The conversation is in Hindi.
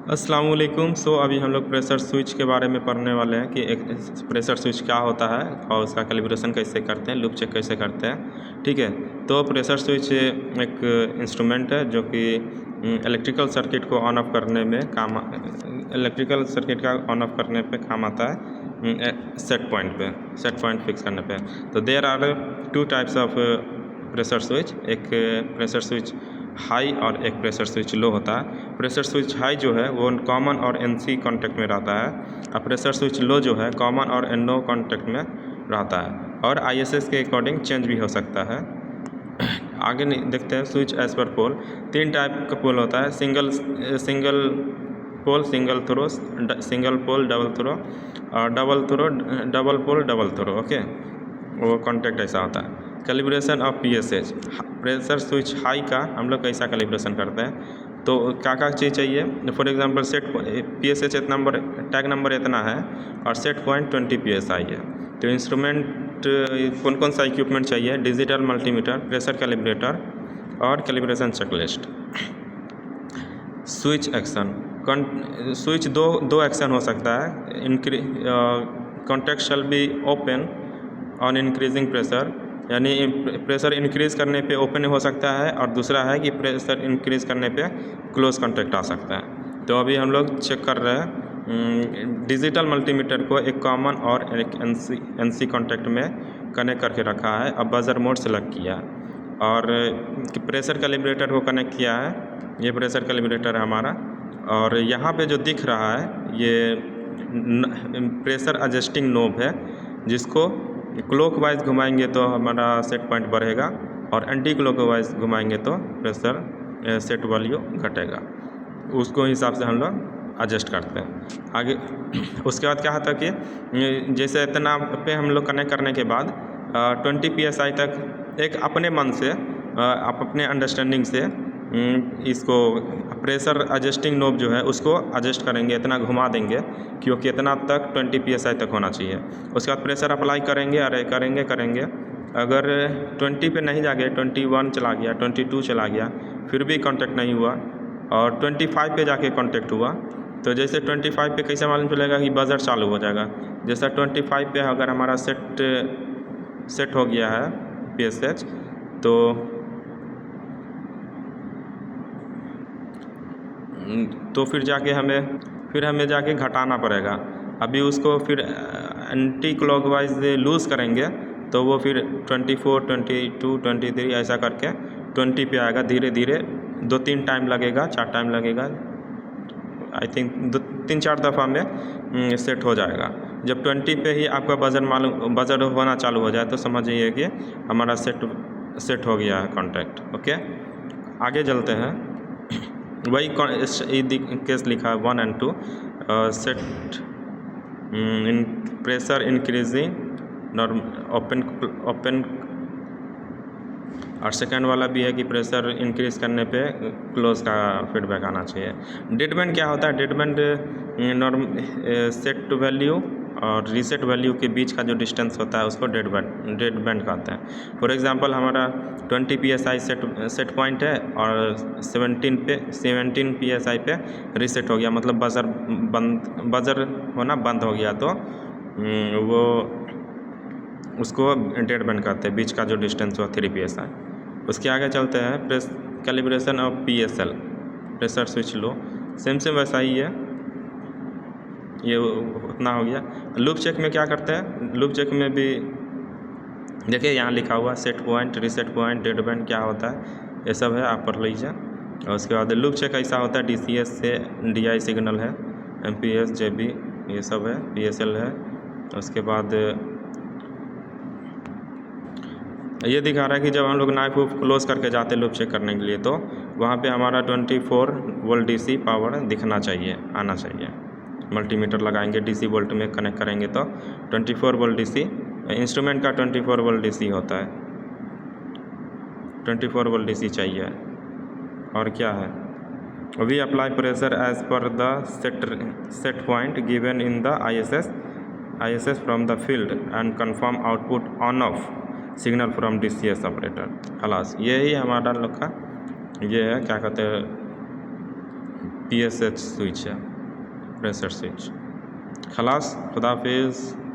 अस्सलामुअलैकुम। अभी हम लोग प्रेशर स्विच के बारे में पढ़ने वाले हैं कि एक प्रेशर स्विच क्या होता है और उसका कैलिब्रेशन कैसे करते हैं, लूप चेक कैसे करते हैं। ठीक है, तो प्रेशर स्विच एक इंस्ट्रूमेंट है जो कि इलेक्ट्रिकल सर्किट को ऑन ऑफ करने में इलेक्ट्रिकल सर्किट का ऑन ऑफ करने पे काम आता है सेट पॉइंट फिक्स करने पे। तो there are two types of pressure switch, एक प्रेशर स्विच हाई और एक प्रेशर स्विच लो होता है। प्रेशर स्विच हाई जो है वो कॉमन और एनसी कांटेक्ट में रहता है, और प्रेशर स्विच लो जो है कॉमन और एनओ कांटेक्ट में रहता है, और आईएसएस के अकॉर्डिंग चेंज भी हो सकता है। आगे देखते हैं स्विच एज पर पोल। 3 टाइप का पोल होता है, single pole single throw, single pole double throw, और double pole double throw. Okay, वो कॉन्टेक्ट ऐसा होता है। Calibration of PSH, pressure switch high का हम लोग कैसा कैलिब्रेशन करते हैं, तो क्या चीज़ चाहिए। For example set PSH tag number इतना है और सेट पॉइंट 20 पीएसआई है, तो इंस्ट्रूमेंट कौन कौन सा इक्विपमेंट चाहिए। डिजिटल मल्टीमीटर, प्रेशर कैलिब्रेटर और calibration checklist. Switch action, switch दो एक्शन हो सकता है। Contact shall be open on increasing pressure, यानी प्रेशर इंक्रीज़ करने पे ओपन हो सकता है, और दूसरा है कि प्रेशर इंक्रीज़ करने पे क्लोज कॉन्टैक्ट आ सकता है। तो अभी हम लोग चेक कर रहे हैं डिजिटल मल्टीमीटर को एक कॉमन और एक एनसी कॉन्टैक्ट में कनेक्ट करके रखा है। अब बजर मोड सेलेक्ट किया और प्रेशर कैलिब्रेटर को कनेक्ट किया है। ये प्रेशर कैलिब्रेटर है हमारा, और यहाँ पे जो दिख रहा है ये प्रेशर एडजस्टिंग नोब है, जिसको क्लॉकवाइज घुमाएंगे तो हमारा सेट पॉइंट बढ़ेगा, और एंटी क्लॉकवाइज घुमाएंगे तो प्रेशर सेट वैल्यू घटेगा। उसको हिसाब से हम लोग एडजस्ट करते हैं। आगे उसके बाद क्या होता है कि जैसे इतना पे हम लोग कनेक्ट करने के बाद 20 psi तक एक अपने मन से आप अपने अंडरस्टैंडिंग से इसको प्रेशर एडजस्टिंग नोब जो है उसको एडजस्ट करेंगे, इतना घुमा देंगे क्योंकि इतना तक 20 psi तक होना चाहिए। उसके बाद प्रेशर अप्लाई करेंगे, अरे करेंगे अगर 20 पे नहीं जाके 21 चला गया, 22 चला गया, फिर भी कांटेक्ट नहीं हुआ, और 25 पे जाके कांटेक्ट हुआ, तो जैसे 25 पे कैसे मालूम चलेगा कि बजर चालू हो जाएगा। जैसा 25 पे अगर हमारा सेट हो गया है पीएसएच, तो फिर हमें जाके घटाना पड़ेगा। अभी उसको फिर एंटी क्लॉकवाइज लूज़ करेंगे तो वो फिर 24, 22, 23 ऐसा करके 20 पे आएगा। धीरे धीरे 2-3 टाइम लगेगा, 4 टाइम लगेगा, आई थिंक 3-4 दफ़ा में सेट हो जाएगा। जब 20 पे ही आपका बजर होना चालू हो जाए तो समझिए कि हमारा सेट हो गया है कॉन्टैक्ट। ओके, आगे चलते हैं। वही केस लिखा है 1 and 2, set in pressure increasing open, और सेकंड वाला भी है कि प्रेशर इंक्रीज़ करने पे क्लोज का फीडबैक आना चाहिए। डेड बैंड क्या होता है। डेड बैंड सेट वैल्यू और रीसेट वैल्यू के बीच का जो डिस्टेंस होता है उसको डेड बैंड कहते हैं। फॉर एग्जांपल हमारा 20 psi सेट पॉइंट है और 17 psi पे रीसेट हो गया, मतलब बजर होना बंद हो गया, तो वो उसको डेड बैंड कहते हैं, बीच का जो डिस्टेंस हुआ 3 psi। उसके आगे चलते हैं calibration of PSL, pressure switch low. Same वैसा ही है, ये उतना हो गया। लूप चेक में क्या करते हैं, लूप चेक में भी देखिए यहाँ लिखा हुआ set point, reset point, dead band क्या होता है, ये सब है, आप पढ़ लीजिए। और उसके बाद लूप चेक ऐसा होता है, डीसीएस से डीआई सिग्नल है, एमपीएस, जेबी, ये सब है, पीएसएल है। उसके बाद ये दिखा रहा है कि जब हम लोग नाइफ क्लोज करके जाते हैं लूप चेक करने के लिए, तो वहाँ पे हमारा 24 वोल्ट डीसी पावर आना चाहिए। मल्टीमीटर लगाएंगे, डीसी वोल्ट में कनेक्ट करेंगे तो 24 वोल्ट डीसी, इंस्ट्रूमेंट का 24 वोल्ट डीसी होता है, 24 वोल्ट डीसी चाहिए। और क्या है, we apply pressure as per the set point given in the ISS from the field and confirm output on off signal from DCS operator. खलास, यही हमारा लोग का ये है, क्या कहते हैं, PSH स्विच है, प्रेशर स्विच। खलास, खुदा हाफिज़।